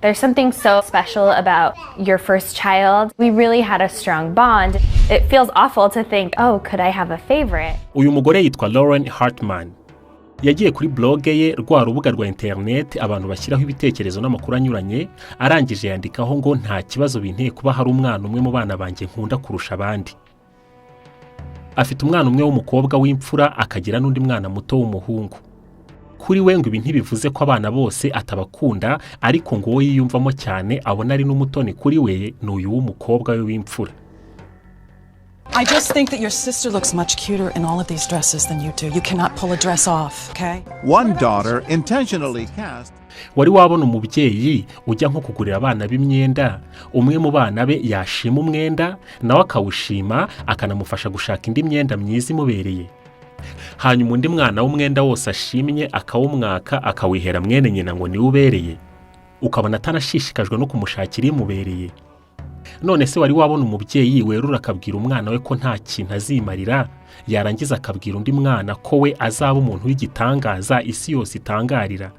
There's something so special about your first child. We really had a strong bond. It feels awful to think, oh, could I have a favorite? Uyu mugore yitwa Lauren Hartman. Yagiye kuri blog ye rwa rubuga rwa internet abantu bashyiraho ibitekerezo n'amakuru anyuranye, arangije yandikaho ngo nta kibazo binteye kuba hari umwana umwe mu bana banjye nkunda kurusha abandi. Afite umwana umwe w'umukobwa w'imfura akagira n'undi mwana muto w'umuhungu. Kuri we ngo ibi ntibivuze ko abana bose atabakunda, ariko ngo we yiyumvamo cyane abona ari n'umutoni kuri we n'uyu w'umukobwa we w'imfura. I just think that your sister looks much cuter in all of these dresses than you do. You cannot pull a dress off, okay? One daughter intentionally cast. Wari wabona umubyeyi ujya nko kugurira abana b'imyenda, umwe mu bana be yashima umwenda nawe akawushima akanamufasha gushaka indi myenda myiza imubereye. Hanyuma undi mwana w'umwenda wose ashimye akawumwaka akawihera mwene nyina ngo niwe ubereye, ukabona atanashishikajwe no kumushakira imubereye. None se wari wabona umubyeyi werura akabwira umwana we ko nta kintu azimarira, yarangiza akabwira undi mwana ko we azaba umuntu w'igitangaza isi yose itangarira?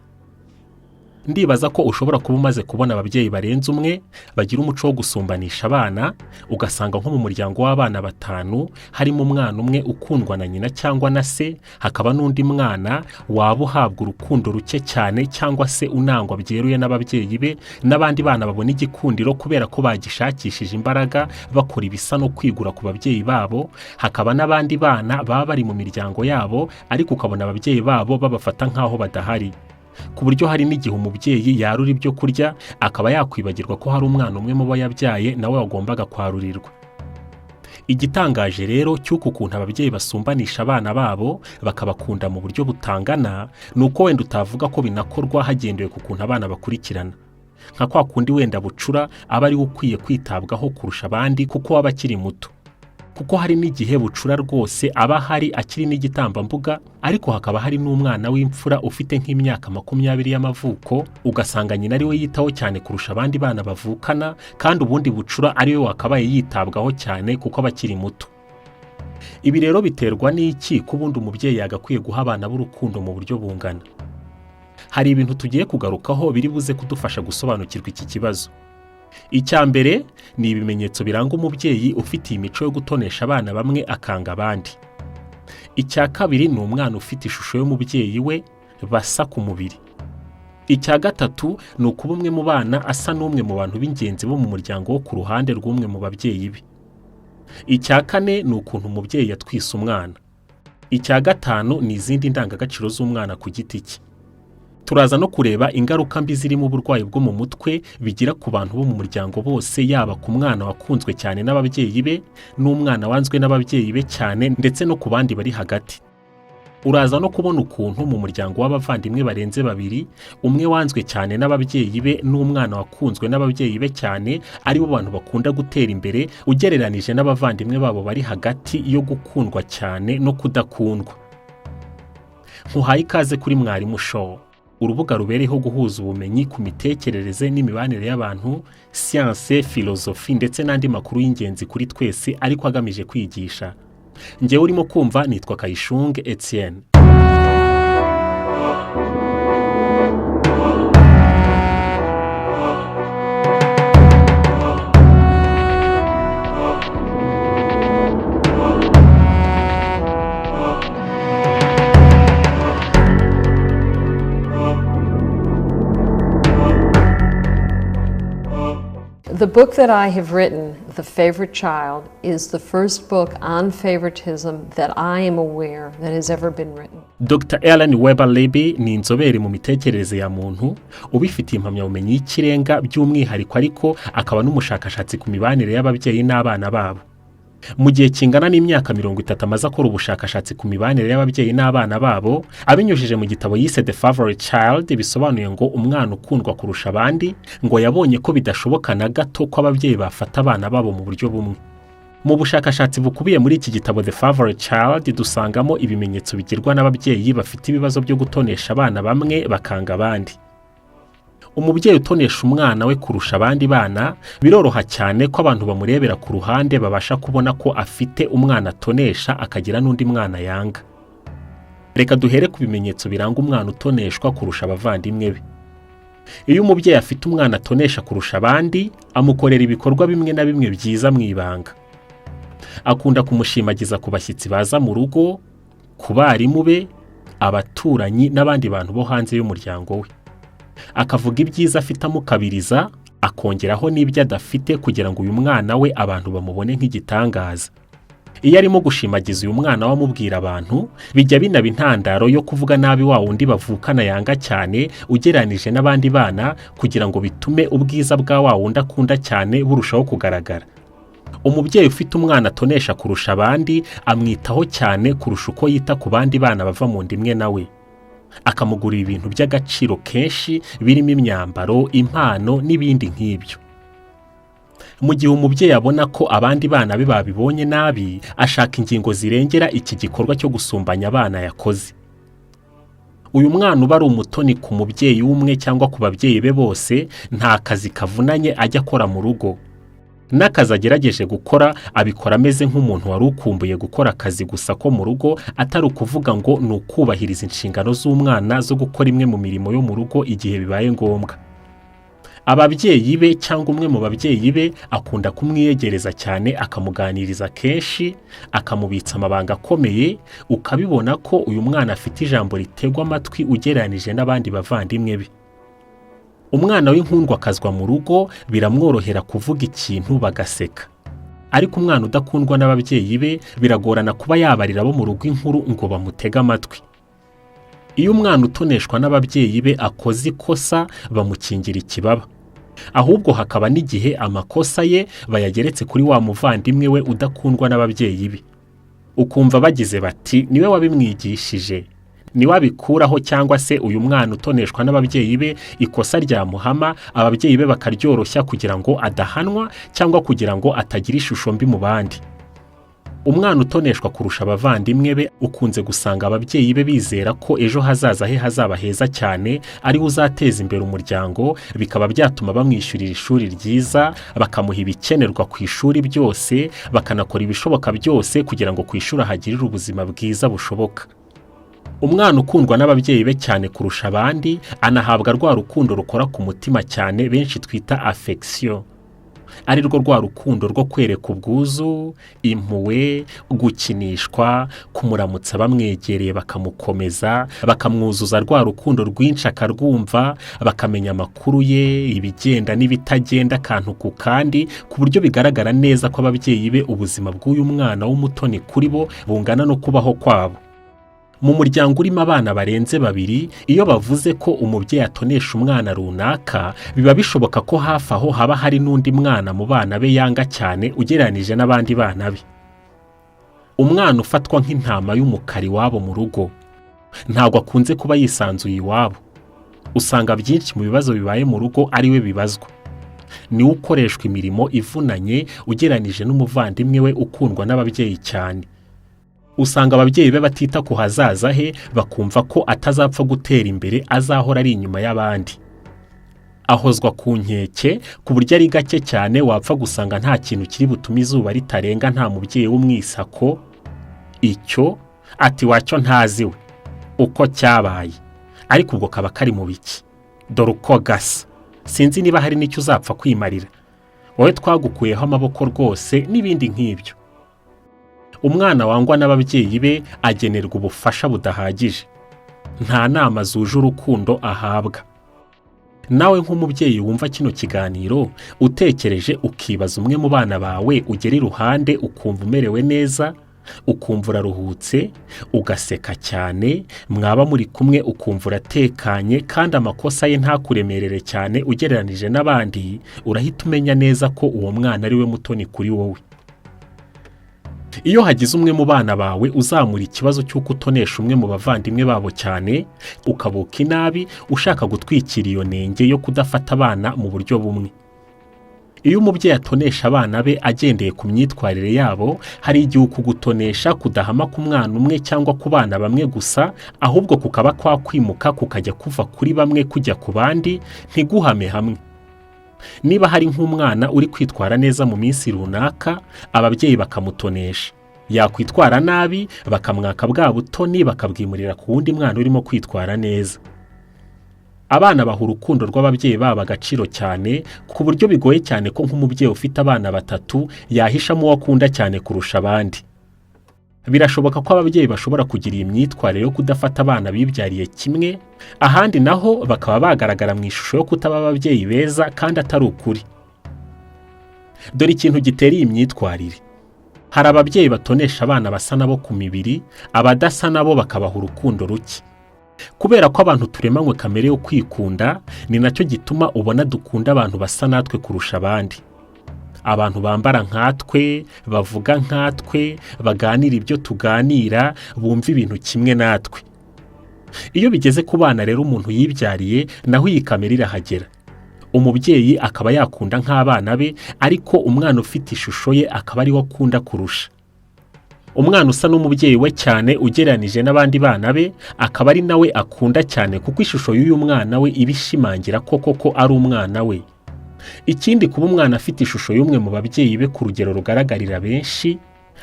Ndibaza ko ushobora kuba umaze kubona ababyeyi barenze umwe bagira umuco wo gusumbanisha abana, ugasanga nko mu muryango w'abana 5 harimo umwana umwe ukundwa na nyina cyangwa na se, hakaba n'undi mwana waba uhabwa urukundo ruke cyane cyangwa se unangwa byeruye n'ababyeyi be, n'abandi bana babona igikundiro kubera ko bagishakishije imbaraga bakora ibisa no kwigura ku babyeyi babo, hakaba n'abandi bana baba bari mu miryango yabo ariko ukabona ababyeyi babo babafata nkaho badahari. Ku buryo hari n'igihe umubyeyi yarura ibyo kurya akaba yakwibagirwa ko hari umwana umwe mu bo yabyaye nawe wagombaga kwarurirwa. Igitangaje rero cy'uko ukuntu ababyeyi basumbanisha abana babo bakabakunda mu buryo butangana, nuko wenda utavuga ko binakorwa hagendewe ku kuntu abana bakurikirana. Nka kwa kundi wenda bucura aba ari ukwiye kwitabwaho kurusha abandi kuko aba akiri muto. Kuko hari n'igihe bucura rwose aba hari akiri n'igitambambuga, ariko hakaba hari n'umwana w'imfura ufite nk'imyaka 20 y'amavuko, ugasanga nyina ari we yitaho cyane kurusha abandi bana bavukana, kandi ubundi bucura ari we wakabaye yitabwaho cyane kuko aba akiri muto. Ibi rero biterwa n'iki ko ubundi umubyeyi yagakwiye guha abana b'urukundo mu buryo bungana? Hari ibintu tugiye kugarukaho biri buze kudufasha gusobanukirwa iki kibazo. Icya mbere ni ibimenyetso biranga umubyeyi ufite imico yo gutonesha abana bamwe akanga abandi. Icya kabiri ni umwana ufite ishusho y'umubyeyi we basa ku mubiri. Icya gatatu ni ukuba umwe mu bana asa n'umwe mu bantu b'ingenzi bo mu muryango wo ku ruhande rw'umwe mu babyeyi be. Icya kane ni ukuntu umubyeyi yatwise umwana. Icya gatanu ni izindi ndangagaciro z'umwana ku giti cye. Turaza no kureba ingaruka mbi ziri mu burwayi bwo mu mutwe bigira ku bantu bo mu muryango bose, yaba ku mwana wakunzwe cyane n'ababyeyi be n'umwana wanzwe n'ababyeyi be cyane, ndetse no ku bandi bari hagati. Uraza no kubona ukuntu mu muryango w'abavandimwe barenze 2, umwe wanzwe cyane n'ababyeyi be n'umwana wakunzwe n'ababyeyi be cyane ari bo bantu bakunda gutera imbere ugereranije n'abavandimwe babo bari hagati yo gukundwa cyane no kudakundwa. Nkuhaye ikaze kuri Mwarimu Show, urubuga rubereho guhuza ubumenyi ku mitekerereze n'imibanire y'abantu, siyanse, filozofi ndetse n'andi makuru y'ingenzi kuri twese ariko agamije kwigisha. Njyewe urimo kumva nitwa Kayishunge Etienne. The book that I have written, The Favorite Child, is the first book on favoritism that I am aware that has ever been written. Dr. Ellen Weber-Libby ni inzobere mu mitekerereze ya muntu, ubifitiye impamyabumenyi y'ikirenga by'umwihariko, ariko akaba n'umushakashatsi ku mibanire y'ababyeyi n'abana babo. Mu gihe kingana n'imyaka 30 amaze akora ubushakashatsi ku mibanire y'ababyeyi n'abana babo, abinyujije mu gitabo yise The Favorite Child, bisobanuye ngo umwana ukundwa kurusha abandi, ngo yabonye ko bidashoboka na gato ko ababyeyi bafata abana babo mu buryo bumwe. Mu bushakashatsi bukubiye muri iki gitabo The Favorite Child, dusangamo ibimenyetso bigirwa n'ababyeyi bafite ibibazo byo gutonesha abana bamwe bakanga abandi. Umubyeyi utonesha umwana we kurusha abandi bana, biroroha cyane ko abantu bamurebera ku ruhande babasha kubona ko afite umwana atonesha akagira n'undi mwana yanga. Reka duhere ku bimenyetso biranga umwana utoneshwa kurusha abavandimwe be. Iyo umubyeyi afite umwana atonesha kurusha abandi, amukorera ibikorwa bimwe na bimwe byiza mu ibanga. Akunda kumushimagiza ku bashyitsi baza mu rugo, ku barimu be, abaturanyi n'abandi bantu bo hanze y'umuryango we. Akavuga ibyiza afite amukabiriza, akongeraho n'ibyo adafite kugira ngo uyu mwana we abantu bamubone nk'igitangaza. Iyo arimo gushimagiza uyu mwana wamubwira abantu, bijya binaba intandaro yo kuvuga nabi wa wundi bavukana yanga cyane ugeranije n'abandi bana, kugira ngo bitume ubwiza bwa wa wundi akunda cyane burushaho kugaragara. Umubyeyi ufite umwana atonesha kurusha abandi amwitaho cyane kurusha uko yita ku bandi bana bava mu nda imwe nawe. Akamugurira ibintu by'agaciro kenshi birimo imyambaro, impano n'ibindi nk'ibyo. Mu gihe umubyeyi abona ko abandi bana be babibonye nabi, ashaka ingingo zirengera iki gikorwa cyo gusumbanya abana yakoze. Uyu mwana uba ari umutoni ku mubyeyi umwe cyangwa ku babyeyi be bose, nta kazi kavunanye ajya akora mu rugo. N'akazi agerageje gukora abikora ameze nk'umuntu wari ukumbuye gukora akazi gusa ko mu rugo, atari ukuvuga ngo ni ukubahiriza inshingano z'umwana zo gukora imwe mu mirimo yo mu rugo igihe bibaye ngombwa. Ababyeyi be cyangwa umwe mu babyeyi be akunda kumwiyegereza cyane, akamuganiriza kenshi, akamubitsa amabanga akomeye, ukabibona ko uyu mwana afite ijambo ritegwa amatwi ugereranije n'abandi bavandimwe be. Umwana w'inkundwa akazwa mu rugo, biramworohera kuvuga ikintu bagaseka. Ariko umwana udakundwa n'ababyeyi be biragorana kuba yabarira abo mu rugo inkuru ngo bamutege amatwi. Iyo umwana utoneshwa n'ababyeyi be akoze ikosa, bamukingira ikibaba. Ahubwo hakaba n'igihe amakosa ye bayageretse kuri wa muvandimwe we udakundwa n'ababyeyi be. Ukumva bagize bati niwe wabimwigishije, niwe abikuraho, cyangwa se uyu mwana utoneshwa n'ababyeyi be ikosa ryamuhama, ababyeyi be bakaryoroshya kugira ngo adahanwa cyangwa kugira ngo atagira ishusho mbi mu bandi. Umwana utoneshwa kurusha abavandimwe be ukunze gusanga ababyeyi be bizera ko ejo hazaza he hazaba heza cyane, ari we uzateza imbere umuryango, bikaba byatuma bamwishyurira ishuri ryiza, bakamuha ibikenerwa ku ishuri byose, bakanakora ibishoboka byose kugira ngo ku ishuri hagirire ubuzima bwiza bushoboka. Umwana ukundwa n'ababyeyi be cyane kurusha abandi anahabwa rwa rukundo rukora ku mutima cyane benshi twita affection. Ari rwo rwa rukundo rwo kwereka ubwuzu, impuhwe, gukinishwa, kumuramutsa bamwegereye bakamukomeza, bakamwuzuza rwa rukundo rwinshi akarwumva, bakamenya amakuru ye, ibigenda n'ibitagenda akantu ku kandi, ku buryo bigaragara neza ko ababyeyi be ubuzima bw'uyu mwana w'umutoni kuri bo bungana no kubaho kwabo. Mu muryango urimo abana barenze 2, iyo bavuze ko umubyeyi atonesha umwana runaka, biba bishoboka ko hafi aho haba hari n'undi mwana mu bana be yanga cyane ugereranije n'abandi bana be. Umwana ufatwa nk'intama y'umukara iwabo mu rugo, ntabwo akunze kuba yisanzuye iwabo. Usanga byinshi mu bibazo bibaye mu rugo ari we bibazwa. Niwe ukoreshwa imirimo ivunanye ugereranije n'umuvandimwe we ukundwa n'ababyeyi cyane. Usanga ababyeyi be batita ku hazaza he, bakumva ko atazapfa gutera imbere, azahora ari inyuma y'abandi. Ahozwa ku nkeke ku buryo ari gake cyane wapfa gusanga nta kintu kiri butume izuba ritarenga nta mubyeyi w'umwisako. Icyo ati wacyo ntaziwe uko cyabaye, ariko ubwo kaba kari mu biki, dore uko gasa, sinzi niba hari n'icyo uzapfa kwimarira, wowe twagukuyeho amaboko rwose, n'ibindi nk'ibyo. Umwana wangwa n'ababyeyi be agenerwa ubufasha budahagije, nta nama zuje urukundo ahabwa. Nawe nk'umubyeyi wumva kino kiganiro, utekereje ukibaza umwe mu bana bawe ugera iruhande ukumva umerewe neza, ukumva uraruhutse, ugaseka cyane, mwaba muri kumwe ukumva uratekanye kandi amakosa ye ntakuremerere cyane ugereranije n'abandi, urahita umenya neza ko uwo mwana ari we mutoni kuri wowe. Iyo hagize umwe mu bana bawe uzamura ikibazo cy'uko utonesha umwe mu bavandimwe babo cyane, ukabuka inabi ushaka gutwikira iyo nenge yo kudafata abana mu buryo bumwe. Iyo umubyeyi atonesha abana be agendeye ku myitwarire yabo, hari igihe kugutonesha kudahama ku mwana umwe cyangwa ku bana bamwe gusa, ahubwo kukaba kwakwimuka kukajya kuva kuri bamwe kujya ku bandi, ntiguhame hamwe. Niba hari nk'umwana uri kwitwara neza mu minsi runaka, ababyeyi bakamutonesha, yakwitwara nabi bakamwaka bwa butoni bakabwimurira ku wundi mwana urimo kwitwara neza. abana baha urukundo rw'ababyeyi babo agaciro cyane ku buryo bigoye cyane ko nk'umubyeyi ufite abana 3 yahishamo uwo akunda cyane kurusha abandi. Birashoboka ko ababyeyi bashobora kugira iyi myitwarire yo kudafata abana bibyariye kimwe, ahandi naho bakaba bagaragara mu ishusho yo kutaba ababyeyi beza kandi atari ukuri. Dore ikintu gitera iyi myitwarire. Hari ababyeyi batonesha abana basa nabo ku mibiri, abadasa nabo bakabaha urukundo ruke. Kubera ko abantu turemanywe kamere yo kwikunda, ni nacyo gituma ubona dukunda abantu basa natwe kurusha abandi. Abantu bambara nkatwe, bavuga nkatwe, baganira ibyo tuganira, bumva ibintu kimwe natwe. Iyo bigeze ku bana rero umuntu yibyariye, naho iyi kamere irahagera. Umubyeyi akaba yakunda nk'abana be, ariko umwana ufite ishusho ye akaba ari we akunda kurusha. Umwana usa n'umubyeyi we cyane ugereranije n'abandi bana be, akaba ari nawe akunda cyane kuko ishusho y'uyu mwana we ibishimangira ko ari umwana we. Ikindi, kuba umwana afite ishusho y'umwe mu babyeyi be ku rugero rugaragarira benshi,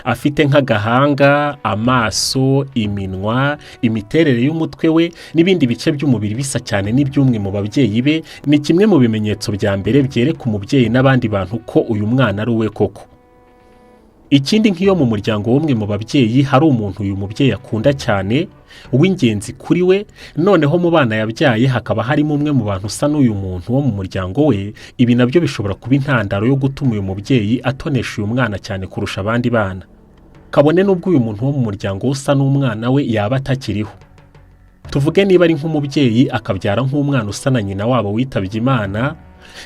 afite nk'agahanga, amaso, iminwa, imiterere y'umutwe we n'ibindi bice by'umubiri bisa cyane n'iby'umwe mu babyeyi be, ni kimwe mu bimenyetso bya mbere byereka umubyeyi n'abandi bantu ko uyu mwana ari uwe koko. Ikindi, nk'iyo mu muryango w'umwe mu babyeyi hari umuntu uyu mubyeyi akunda cyane w'ingenzi kuri we, noneho mu bana yabyaye hakaba harimo umwe mu bantu usa n'uyu muntu wo mu muryango we, ibi nabyo bishobora kuba intandaro yo gutuma uyu mubyeyi atonesha uyu mwana cyane kurusha abandi bana. Kabone n'ubwo uyu muntu wo mu muryango usa n'umwana we yaba atakiriho. Tuvuge niba ari nk'umubyeyi akabyara nk'umwana usa na nyina wabo witabye Imana,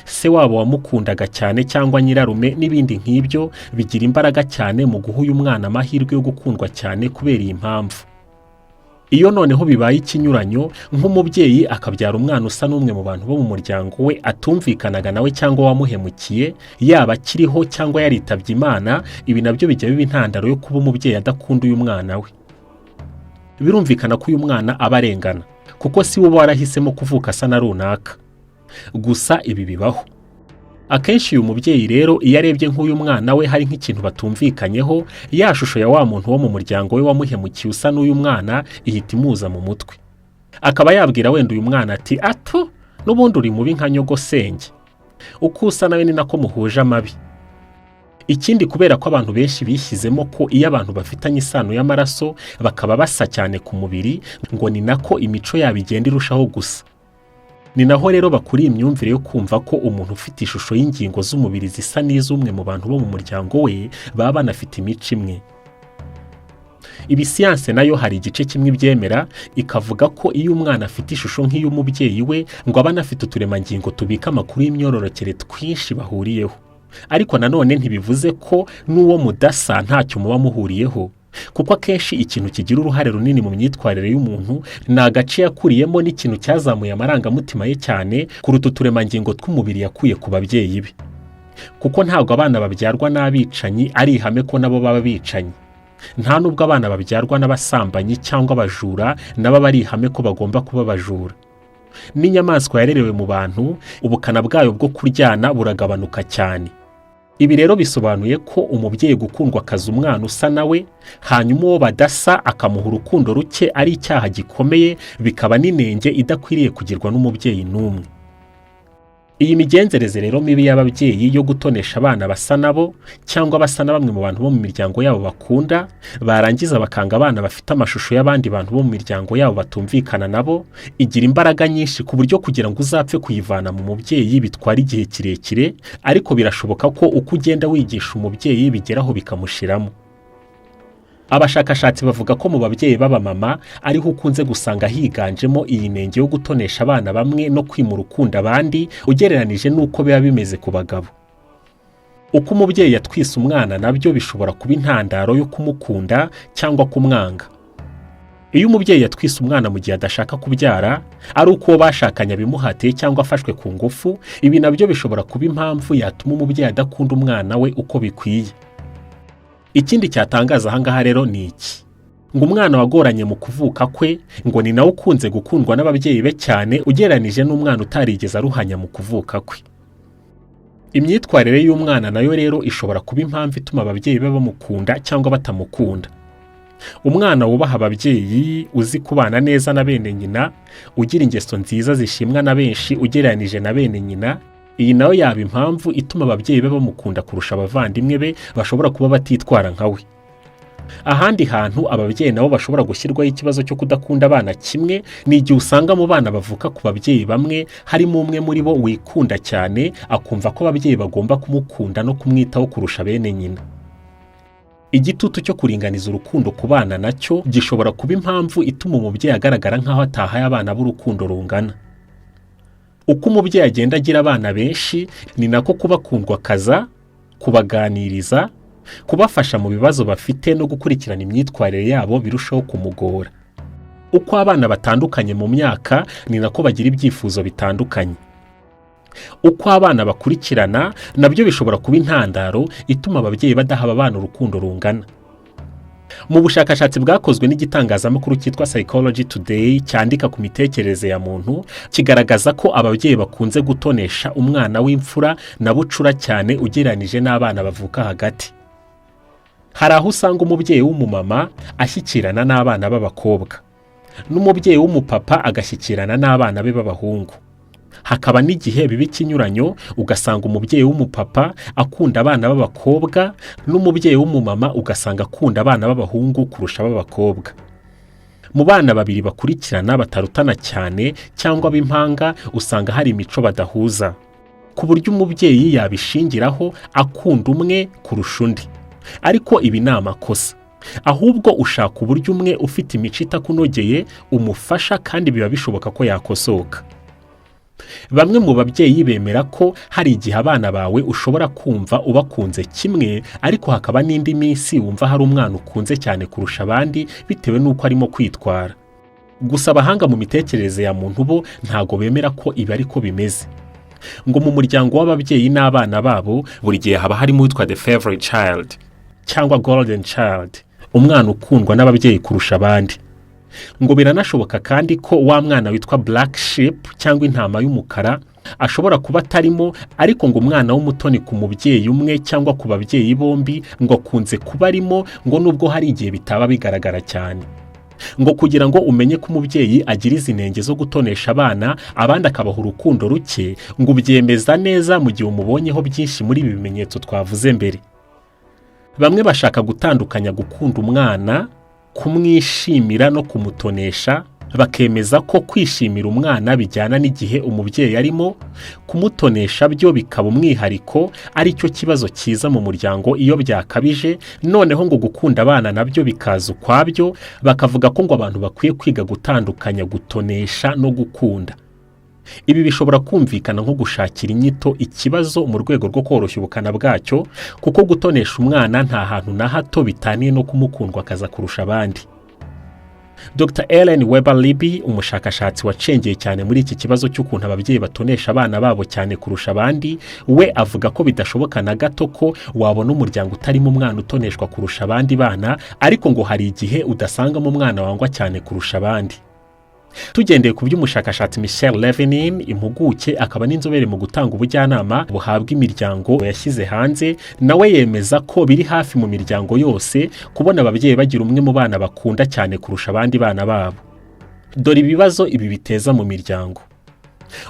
se wabo wamukundaga cyane cyangwa nyirarume n'ibindi nk'ibyo, bigira imbaraga cyane mu guha uyu mwana amahirwe yo gukundwa cyane kubera iyi mpamvu. Iyo noneho bibaye ikinyuranyo, nk'umubyeyi akabyara umwana usa n'umwe mu bantu bo mu muryango we atumvikanaga nawe cyangwa wamuhemukiye, yaba akiriho cyangwa yaritabye Imana, ibi nabyo bijya biba intandaro yo kuba umubyeyi adakunda uyu mwana we. Birumvikana ko uyu mwana aba arengana, kuko si we warahisemo kuvuka asa na runaka. Gusa ibi bibaho. Akenshi uyu mubyeyi rero iyo arebye nk'uyu mwana we hari nk'ikintu batumvikanyeho, ya shusho ya wa muntu wo mu muryango we wamuhemukiye usa n'uyu mwana ihita imuza mu mutwe. Akaba yabwira wenda uyu mwana ati, ato n'ubundi uri mubi nka nyogosenge, uko usa nawe ni nako muhuje amabi. Ikindi, kubera ko abantu benshi bishyizemo ko iyo abantu bafitanye isano y'amaraso bakaba basa cyane ku mubiri, ngo ni nako imico yabo igenda irushaho gusa. Ni naho rero bakuriye imyumvire yo kumva ko umuntu ufite ishusho y'ingingo z'umubiri zisa n'iz'umwe mu bantu bo mu muryango we baba banafite imico imwe. Ibi siyanse nayo hari igice kimwe ibyemera, ikavuga ko iyo umwana afite ishusho nk'iy'umubyeyi we ngo aba anafite uturemangingo tubika amakuru y'imyororokere twinshi bahuriyeho. Ariko nanone ntibivuze ko n'uwo mudasa ntacyo muba muhuriyeho, kuko akenshi ikintu kigira uruhare runini mu myitwarire y'umuntu ni agace yakuriyemo n'ikintu cyazamuye amarangamutima ye cyane kuruta uturemangingo tw'umubiri yakuye ku babyeyi be. Kuko ntabwo abana babyarwa n'abicanyi ari ihame ko nabo baba bicanyi. Nta nubwo abana babyarwa n'abasambanyi cyangwa abajura nabo bari ihame ko bagomba kuba abajura. N'inyamaswa yarerewe mu bantu, ubukana bwayo bwo kuryana buragabanuka cyane. Ibi rero bisobanuye ko umubyeyi gukundwa akaza umwana usa nawe, hanyuma uwo badasa akamuha urukundo ruke ari icyaha gikomeye, bikaba n'inenge idakwiriye kugirwa n'umubyeyi n'umwe. Iyi migenzereze rero mibi y'ababyeyi yo gutonesha abana basa nabo cyangwa basa na bamwe mu bantu bo mu miryango yabo bakunda, barangiza bakanga abana bafite amashusho y'abandi bantu bo mu miryango yabo batumvikana nabo, igira imbaraga nyinshi ku buryo kugira ngo uzapfe kuyivana mu mubyeyi bitwara igihe kirekire, ariko birashoboka ko uko ugenda wigisha umubyeyi bigeraho bikamushiramo. Abashakashatsi bavuga ko mu babyeyi b'abamama ariho ukunze gusanga higanjemo iyi nenge yo gutonesha abana bamwe no kwima urukundo abandi ugereranije n'uko biba bimeze ku bagabo. Uko umubyeyi yatwise umwana nabyo bishobora kuba intandaro yo kumukunda cyangwa kumwanga. Iyo umubyeyi yatwise umwana mu gihe adashaka kubyara, ari uko bashakanye abimuhatiye cyangwa afashwe ku ngufu, ibi nabyo bishobora kuba impamvu yatuma umubyeyi adakunda umwana we uko bikwiye. Ikindi cyatangaza ahangaha rero ni iki: ngo umwana wagoranye mu kuvuka kwe ngo ni nawe ukunze gukundwa n'ababyeyi be cyane ugereranije n'umwana utarigeze aruhanya mu kuvuka kwe. Imyitwarire y'umwana nayo rero ishobora kuba impamvu ituma ababyeyi be bamukunda cyangwa batamukunda. Umwana wubaha ababyeyi, uzi kubana neza na bene nyina, ugira ingeso nziza zishimwa na benshi ugereranije na bene nyina, iyi nayo yaba impamvu ituma ababyeyi be bamukunda kurusha abavandimwe be bashobora kuba batitwara nka we. Ahandi hantu ababyeyi nabo bashobora gushyirwaho ikibazo cyo kudakunda abana kimwe ni igihe usanga mu bana bavuka ku babyeyi bamwe harimo umwe muri bo wikunda cyane, akumva ko ababyeyi bagomba kumukunda no kumwitaho kurusha bene nyina. Igitutu cyo kuringaniza urukundo ku bana nacyo gishobora kuba impamvu ituma umubyeyi agaragara nk'aho atahaye abana b'urukundo rungana. Uko umubyeyi agenda agira abana benshi ni nako kubakundwa kaza, kubaganiriza, kubafasha mu bibazo bafite no gukurikirana imyitwarire yabo birushaho kumugora. Uko abana batandukanye mu myaka ni nako bagira ibyifuzo bitandukanye. Uko abana bakurikirana nabyo bishobora kuba intandaro ituma ababyeyi badaha abana urukundo rungana. Mu bushakashatsi bwakozwe n'igitangazamakuru cyitwa Psychology Today cyandika ku mitekerereze ya muntu, kigaragaza ko ababyeyi bakunze gutonesha umwana w'imfura na bucura cyane ugereranije n'abana bavuka hagati. Hari aho usanga umubyeyi w'umumama ashyikirana n'abana b'abakobwa, n'umubyeyi w'umupapa agashyikirana n'abana be b'abahungu. Hakaba n'igihe biba ikinyuranyo, ugasanga umubyeyi w'umupapa akunda abana b'abakobwa n'umubyeyi w'umumama ugasanga akunda abana b'abahungu kurusha ab'abakobwa. Mu bana babiri bakurikirana batarutana cyane cyangwa b'impanga usanga hari imico badahuza, ku buryo umubyeyi yabishingiraho akunda umwe kurusha undi. Ariko ibi ni amakosa. Ahubwo ushaka uburyo umwe ufite imico itakunogeye umufasha kandi biba bishoboka ko yakosoka. Bamwe mu babyeyi bemera ko hari igihe abana bawe ushobora kumva ubakunze kimwe, ariko hakaba n'indi minsi wumva hari umwana ukunze cyane kurusha abandi bitewe n'uko arimo kwitwara. Gusa abahanga mu mitekerereze ya muntu bo ntago bemera ko ibi ariko bimeze. Ngo mu muryango w'ababyeyi n'abana babo buri gihe haba harimo witwa the favorite child cyangwa golden child, umwana ukundwa n'ababyeyi kurusha abandi. Ngo biranashoboka kandi ko wa mwana witwa black sheep cyangwa intama y'umukara ashobora kuba atarimo, ariko ngo umwana w'umutoni ku mubyeyi umwe cyangwa ku babyeyi bombi ngo akunze kuba arimo, ngo nubwo hari igihe bitaba bigaragara cyane. Ngo kugira ngo umenye ko umubyeyi agira izi ntenge zo gutonesha abana abandi akabaha urukundo ruke, ngo ubyemeza neza mu gihe umubonyeho byinshi muri ibi bimenyetso twavuze mbere. Bamwe bashaka gutandukanya gukunda umwana, kumwishimira no kumutonesha, bakemeza ko kwishimira umwana bijyana n'igihe umubyeyi arimo, kumutonesha byo bikaba umwihariko, ari cyo kibazo cyiza mu muryango iyo byakabije, noneho ngo gukunda abana nabyo bikaza ukwabyo, bakavuga ko ngo abantu bakwiye kwiga gutandukanya gutonesha no gukunda. Ibi bishobora kumvikana nko gushakira inyito ikibazo mu rwego rwo koroshya ubukana bwacyo, kuko gutonesha umwana nta hantu na hato bitaniye no kumukundwa akaza kurusha abandi. Dr. Ellen Weber Libby, umushakashatsi wacengeye cyane muri iki kibazo cy'ukuntu ababyeyi batonesha abana babo cyane kurusha abandi, we avuga ko bidashoboka na gato ko wabona umuryango utarimo umwana utoneshwa kurusha abandi bana, ariko ngo hari igihe udasangamo umwana wangwa cyane kurusha abandi. Tugendeye ku by'umushakashatsi Michelle Levinin, impuguke akaba n'inzobere mu gutanga ubujyanama buhabwa imiryango yashyize hanze, nawe yemeza ko biri hafi mu miryango yose kubona ababyeyi bagira umwe mu bana bakunda cyane kurusha abandi bana babo. Dore ibibazo ibi biteza mu miryango.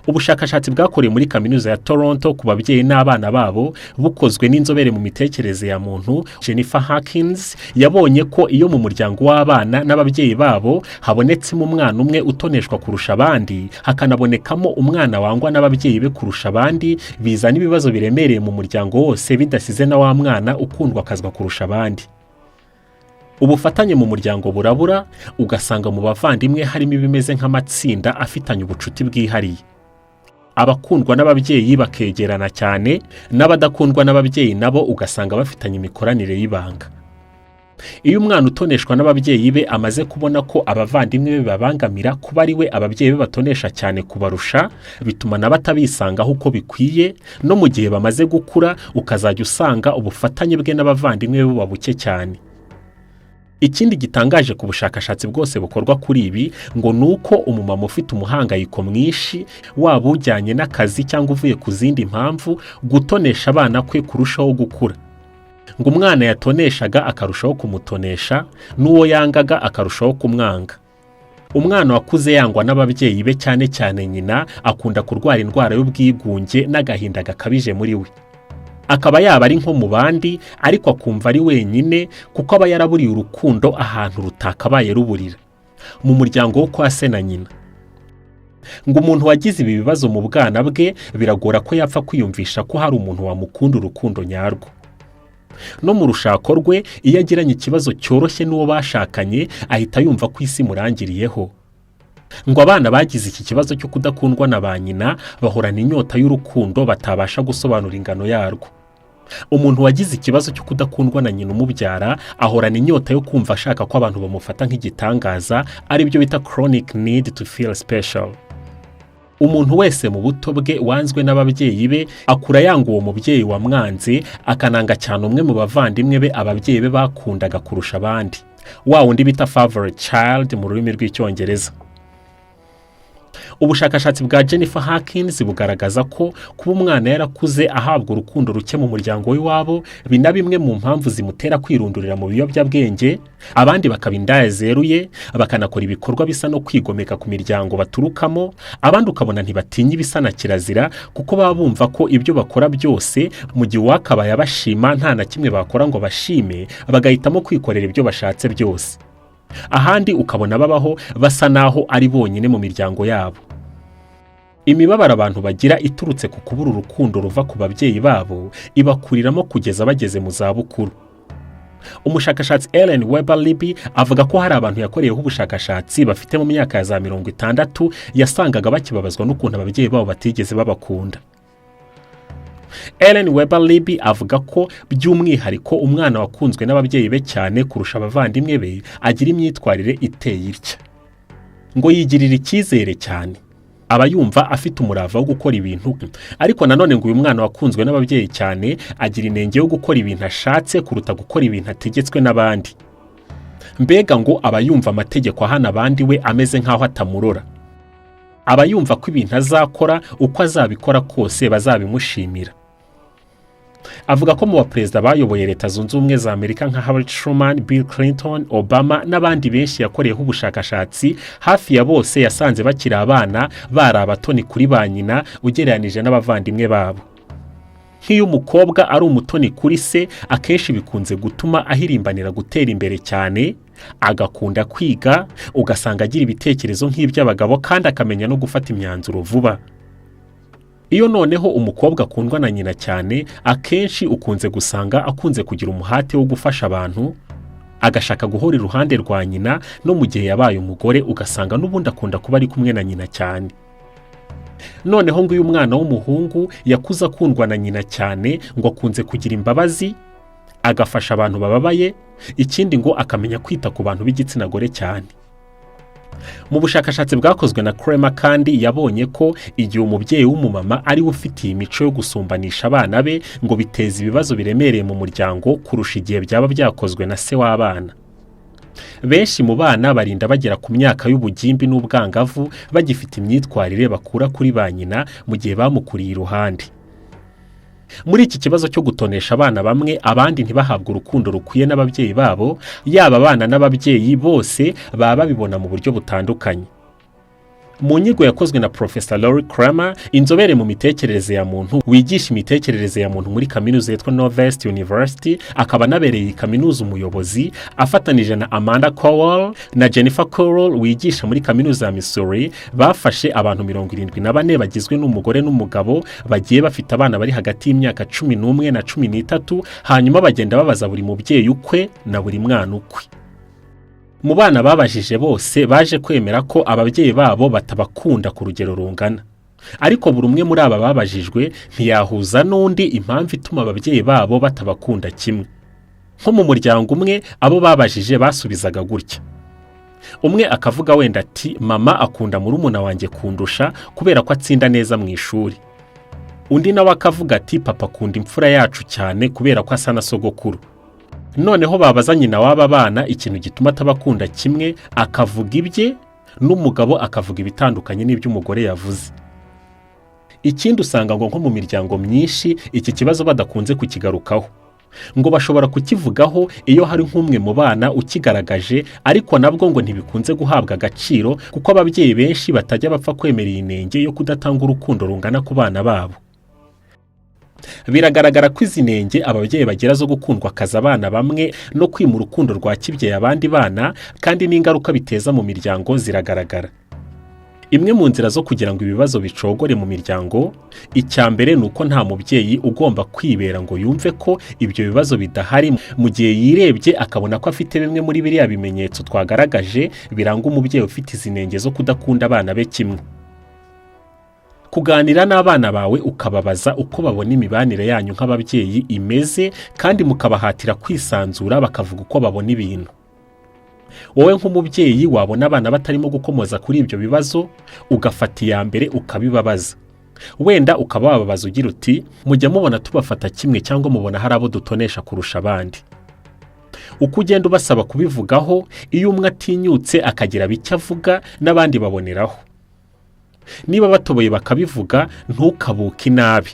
Ubushakashatsi bwakorewe muri kaminuza ya Toronto ku babyeyi n'abana babo bukozwe n'inzobere mu mitekerereze ya muntu Jennifer Harkins, yabonye ko iyo mu muryango w'abana n'ababyeyi babo habonetsemo umwana umwe utoneshwa kurusha abandi, hakanabonekamo umwana wangwa n'ababyeyi be kurusha abandi, bizana ibibazo biremereye mu muryango wose bidasize na wa mwana ukundwa akazwa kurusha abandi. Ubufatanye mu muryango burabura, ugasanga mu bavandimwe harimo ibimeze nk'amatsinda afitanye ubucuti bwihariye. Abakundwa n'ababyeyi bakegerana cyane, n'abadakundwa n'ababyeyi nabo ugasanga bafitanye imikoranire y'ibanga. Iyo umwana utoneshwa n'ababyeyi be amaze kubona ko abavandimwe be babangamira kuba ari we ababyeyi be batonesha cyane kubarusha, bituma nabo atabisangaho uko bikwiye, no mu gihe bamaze gukura ukazajya usanga ubufatanye bwe n'abavandimwe be buba buke cyane. Ikindi gitangaje ku bushakashatsi bwose bukorwa kuri ibi ngo nuko umumama ufite umuhangayiko mwinshi, waba ujyanye n'akazi cyangwa uvuye ku zindi mpamvu, gutonesha abana kwe kurushaho gukura. ngo umwana yatoneshaga akarushaho kumutonesha n'uwo yangaga akarushaho kumwanga. Umwana wakuze yangwa n'ababyeyi be cyane cyane nyina akunda kurwara indwara y'ubwigunge n'agahinda gakabije muri we. Akaba yaba ari nko mu bandi ariko akumva ari wenyine kuko aba yaraburiye urukundo ahantu rutakabaye ruburira, mu muryango wo kwa se na nyina. Ngo umuntu wagize ibi bibazo mu bwana bwe biragora ko yapfa kwiyumvisha ko hari umuntu wamukunda urukundo nyarwo. No mu rushako rwe iyo agiranye ikibazo cyoroshye n'uwo bashakanye ahita yumva ko isi murangiriyeho. Ngo abana bagize iki kibazo cyo kudakundwa na ba nyina bahorana inyota y'urukundo batabasha gusobanura ingano yarwo. Umuntu wagize ikibazo cyo kudakundwa na nyina umubyara ahorana inyota yo kumva ashaka ko abantu bamufata nk'igitangaza, ari byo bita chronic need to feel special. Umuntu wese mu buto bwe wanzwe n'ababyeyi be akura yanga uwo mubyeyi wamwanze, akananga cyane umwe mu bavandimwe be ababyeyi be bakundaga kurusha abandi, wa wundi bita favorite child mu rurimi rw'icyongereza. Ubushakashatsi bwa Jennifer Hawkins bugaragaza ko kuba umwana yarakuze ahabwa urukundo ruke mu muryango w'iwabo bina bimwe mu mpamvu zimutera kwirundurira mu biyobyabwenge, abandi bakaba indaya zeruye, bakanakora ibikorwa bisa no kwigomeka ku miryango baturukamo, abandi ukabona ntibatinya ibisa na kirazira kuko baba bumva ko ibyo bakora byose mu gihe uwakabaye abashima nta na kimwe bakora ngo bashime, bagahitamo kwikorera ibyo bashatse byose. Ahandi ukabona babaho basa naho ari bonyine mu miryango yabo. Imibabaro abantu bagira iturutse ku kubura urukundo ruva ku babyeyi babo ibakuriramo kugeza bageze mu zabukuru. Umushakashatsi Ellen Weber Libby avuga ko hari abantu yakoreyeho ubushakashatsi bafite mu myaka ya za 60 yasangaga bakibabazwa n'ukuntu ababyeyi babo batigeze babakunda. Ellen Weber Libby avuga ko by'umwihariko umwana wakunzwe n'ababyeyi be cyane kurusha abavandimwe be agira imyitwarire iteye itya. Ngo yigirira icyizere cyane, aba yumva afite umurava wo gukora ibintu, ariko nanone ngo uyu mwana wakunzwe n'ababyeyi cyane agira inenge yo gukora ibintu ashatse kuruta gukora ibintu ategetswe n'abandi. Mbega ngo aba yumva amategeko ahana abandi we ameze nk'aho atamurora. Aba yumva ko ibintu azakora uko azabikora kose bazabimushimira. Avuga ko mu baperezida bayoboye Leta Zunze Ubumwe za Amerika nka Harry Truman, Bill Clinton, Obama n'abandi benshi yakoreyeho ubushakashatsi, hafi ya bose yasanze bakiri abana bari abatoni kuri ba nyina ugereranije n'abavandimwe babo. Nk'iyo umukobwa ari umutoni kuri se, akenshi bikunze gutuma ahirimbanira gutera imbere cyane, agakunda kwiga, ugasanga agira ibitekerezo nk'iby'abagabo kandi akamenya no gufata imyanzuro vuba. Iyo noneho umukobwa akundwa na nyina cyane, akenshi ukunze gusanga akunze kugira umuhate wo gufasha abantu, agashaka guhora iruhande rwa nyina, no mu gihe yabaye umugore ugasanga n'ubundi akunda kuba ari kumwe na nyina cyane. Noneho ngo uyu mwana w'umuhungu yakuze akundwa na nyina cyane, ngo akunze kugira imbabazi, agafasha abantu bababaye, ikindi ngo akamenya kwita ku bantu b'igitsina gore cyane. Mu bushakashatsi bwakozwe na Kramer kandi yabonye ko igihe umubyeyi w'umumama ari we ufitiye imico yo gusumbanisha abana be, ngo biteza ibibazo biremereye mu muryango kurusha igihe byaba byakozwe na se w'abana. Benshi mu bana barinda bagera ku myaka y'ubugimbi n'ubwangavu bagifite imyitwarire bakura kuri ba nyina mu gihe bamukuriye iruhande. Muri iki kibazo cyo gutonesha abana bamwe, abandi ntibahabwe urukundo rukwiye n'ababyeyi babo, yaba abana n'ababyeyi bose baba babibona mu buryo butandukanye. Mu nyigo yakozwe na Professor Lori Kramer, inzobere mu mitekerereze ya muntu, wigisha imitekerereze ya muntu muri kaminuza yitwa Northwest University, akaba nabereye kaminuza umuyobozi, afatanije na Amanda Cowell na Jennifer Corral wigisha muri kaminuza ya Missouri, bafashe abantu 74 bagizwe n'umugore n'umugabo bagiye bafite abana bari hagati y'imyaka 11 na 13, hanyuma bagenda babaza buri mubyeyi ukwe na buri mwana ukwe. Mu bana babajije bose baje kwemera ko ababyeyi babo batabakunda ku rugero rungana, ariko buri umwe muri aba babajijwe ntiyahuza n'undi impamvu ituma ababyeyi babo batabakunda kimwe. Nko mu muryango umwe abo babajije basubizaga gutya. Umwe akavuga wenda ati mama akunda murumuna wanjye kundusha kubera ko atsinda neza mu ishuri. Undi nawe akavuga ati papa akunda imfura yacu cyane kubera ko asa na sogokuru. Noneho babaza nyina w'aba bana ikintu gituma atabakunda kimwe, akavuga ibye, n'umugabo akavuga ibitandukanye n'iby'umugore yavuze. Ikindi usanga ngo nko mu miryango myinshi iki kibazo badakunze kukigarukaho. ngo bashobora kukivugaho iyo hari nk'umwe mu bana ukigaragaje, ariko nabwo ngo ntibikunze guhabwa agaciro kuko ababyeyi benshi batajya bapfa kwemera iyi nenge yo kudatanga urukundo rungana ku bana babo. Biragaragara ko izi nenge ababyeyi bagira zo gukundwa akaza abana bamwe no kwima urukundo rwa kibyeyi abandi bana, kandi n'ingaruka biteza mu miryango ziragaragara. Imwe mu nzira zo kugira ngo ibibazo bicogore mu miryango, icya mbere ni uko nta mubyeyi ugomba kwibera ngo yumve ko ibyo bibazo bidahari mu gihe yirebye akabona ko afite bimwe muri biriya bimenyetso twagaragaje biranga umubyeyi ufite izi nenge zo kudakunda abana be kimwe. Kuganira n'abana bawe ukababaza uko babona imibanire yanyu nk'ababyeyi imeze, kandi mukabahatira kwisanzura bakavuga uko babona ibintu. Wowe nk'umubyeyi wabona abana batarimo gukomoza kuri ibyo bibazo, ugafata iya mbere ukabibabaza. Wenda ukaba wababaza ugira uti, mujya mubona tubafata kimwe cyangwa mubona hari abo dutonesha kurusha abandi. Uko ugenda ubasaba kubivugaho, iyo umwe atinyutse akagira bicyo avuga n'abandi baboneraho. Niba batoboye bakabivuga, ntukabuke inabi,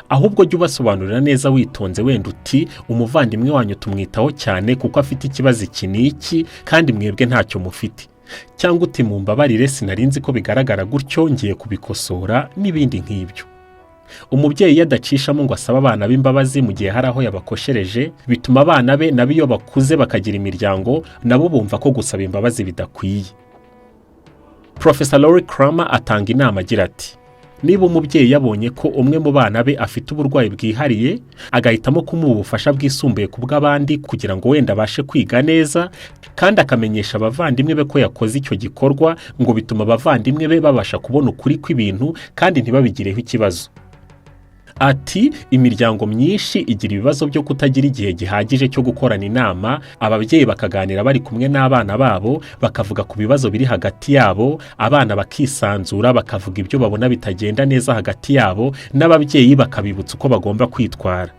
ahubwo jya ubasobanurira neza witonze, wenda uti umuvandimwe wanyu tumwitaho cyane kuko afite ikibazo iki n'iki kandi mwebwe ntacyo mufite, cyangwa uti mumbabarire sinarinzi ko bigaragara gutyo ngiye kubikosora, n'ibindi nk'ibyo. Umubyeyi iyo adacishamo ngo asabe abana b'imbabazi mu gihe hari aho yabakoshereje, bituma abana be nabo iyo bakuze bakagira imiryango nabo bumva ko gusaba imbabazi bidakwiye. Professor Lori Kramer atanga inama agira ati, niba umubyeyi yabonye ko umwe mu bana be afite uburwayi bwihariye, agahitamo kumuha ubufasha bwisumbuye ku bw'abandi kugira ngo wenda abashe kwiga neza, kandi akamenyesha abavandimwe be ko yakoze icyo gikorwa, ngo bituma abavandimwe be babasha kubona ukuri kw'ibintu kandi ntibabigireho ikibazo. Ati, imiryango myinshi igira ibibazo byo kutagira igihe gihagije cyo gukorana inama, ababyeyi bakaganira bari kumwe n'abana babo, bakavuga ku bibazo biri hagati yabo, abana bakisanzura bakavuga ibyo babona bitagenda neza hagati yabo, n'ababyeyi bakabibutsa uko bagomba kwitwara.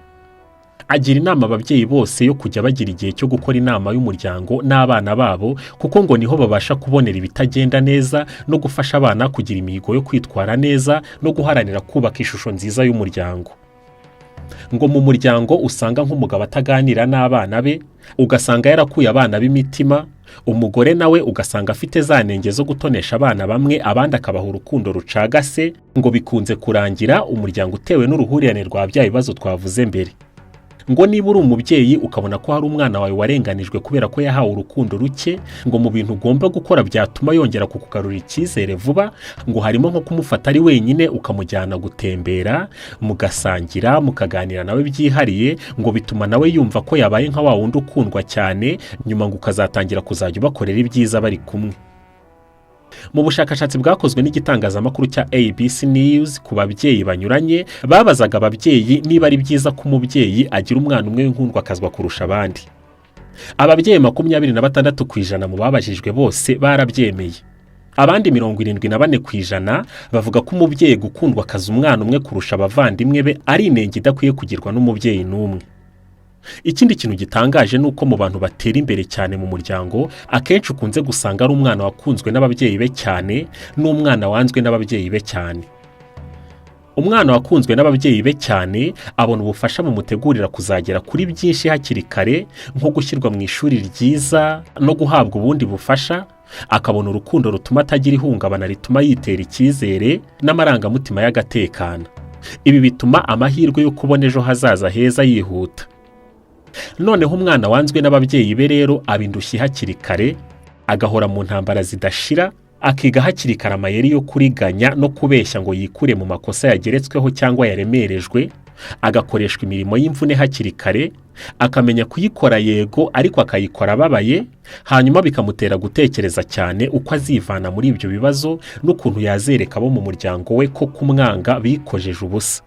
Agira inama ababyeyi bose yo kujya bagira igihe cyo gukora inama y'umuryango n'abana babo, kuko ngo niho babasha kubonera ibitagenda neza no gufasha abana kugira imihigo yo kwitwara neza no guharanira kubaka ishusho nziza y'umuryango. Ngo mu muryango usanga nk'umugabo ataganira n'abana be, ugasanga yarakuye abana b'imitima, umugore nawe ugasanga afite za nenge zo gutonesha abana bamwe, abandi akabaha urukundo rucagase, ngo bikunze kurangira umuryango utewe n'uruhurirane rwa bya bibazo twavuze mbere. Ngo niba uri umubyeyi ukabona ko hari umwana wawe warenganijwe kubera ko yahawe urukundo ruke, ngo mu bintu ugomba gukora byatuma yongera kukugarurira icyizere vuba, ngo harimo nko kumufata ari wenyine ukamujyana gutembera, mugasangira, mukaganira nawe byihariye, ngo bituma nawe yumva ko yabaye nka wa wundi ukundwa cyane, nyuma ngo ukazatangira kuzajya ubakorera ibyiza bari kumwe. Mu bushakashatsi bwakozwe n'igitangazamakuru cya ABC News ku babyeyi banyuranye, babazaga ababyeyi niba ari byiza ko umubyeyi agira umwana umwe w'inkundwakazwa kurusha abandi. Ababyeyi 26% mu babajijwe bose barabyemeye. Abandi 74% bavuga ko umubyeyi gukundwa akaza umwana umwe kurusha abavandimwe be ari inenge idakwiye kugirwa n'umubyeyi n'umwe. Ikindi kintu gitangaje nuko mu bantu batera imbere cyane mu muryango, akenshi ukunze gusanga ari umwana wakunzwe n'ababyeyi be cyane n'umwana wanzwe n'ababyeyi be cyane. Umwana wakunzwe n'ababyeyi be cyane abona ubufasha mu mutegurira kuzagera kuri byinshi hakiri kare, nko gushyirwa mu ishuri ryiza no guhabwa ubundi bufasha, akabona urukundo rutuma atagira ihungabana rituma yitera icyizere n'amarangamutima y'agatekana. Ibi bituma amahirwe yo kubona ejo hazaza heza yihuta. Noneho umwana wanzwe n'ababyeyi be rero abindushye hakiri kare, agahora mu ntambara zidashira, akiga hakiri kare amayeri yo kuriganya no kubeshya ngo yikure mu makosa yageretsweho cyangwa yaremerejwe, agakoreshwa imirimo y'imvune hakiri kare, akamenya kuyikora yego ariko akayikora ababaye, hanyuma bikamutera gutekereza cyane uko azivana muri ibyo bibazo n'ukuntu yazereka abo mu muryango we ko kumwanga bikojeje ubusa.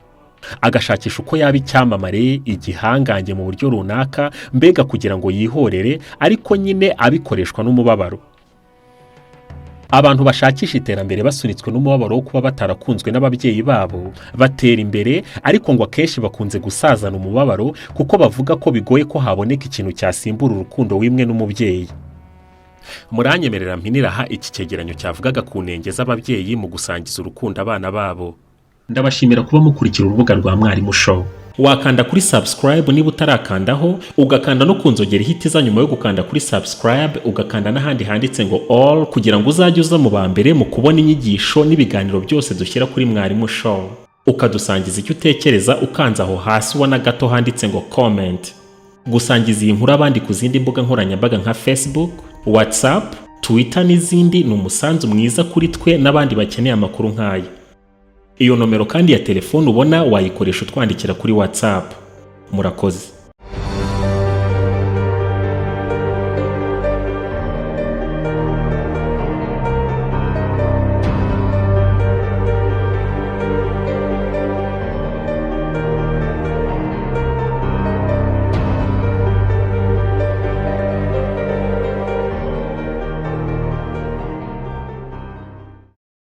Agashakisha uko yaba icyamamare, igihangange mu buryo runaka, mbega kugira ngo yihorere, ariko nyine abikoreshwa n'umubabaro. Abantu bashakisha iterambere basunitswe n'umubabaro wo kuba batarakunzwe n'ababyeyi babo batera imbere, ariko ngo akenshi bakunze gusazana umubabaro kuko bavuga ko bigoye ko haboneka ikintu cyasimbura urukundo wimwe n'umubyeyi. Muranyemerera mpiniraha iki cyegeranyo cyavugaga ku nenge z'ababyeyi mu gusangiza urukundo abana babo. Ndabashimira kuba mukurikira urubuga rwa Mwarimu Show. wakanda kuri subscribe niba utarakandaho, ugakanda no kunzogera ihitiza nyuma yo gukanda kuri subscribe, ugakanda n'ahandi handitse ngo all kugira ngo uzajye uza mu ba mbere mu kubona inyigisho n'ibiganiro byose dushyira kuri Mwarimu Show. Ukadusangiza icyo utekereza ukanze aho hasi ubona gato handitse ngo comment. Gusangiza iyi nkuru abandi ku zindi mbuga nkoranyambaga nka Facebook, WhatsApp, Twitter n'izindi ni umusanzu mwiza kuri twe n'abandi bakeneye amakuru nk'aya. Iyo nomero kandi ya telefone ubona wayikoresha utwandikira kuri WhatsApp. Murakoze.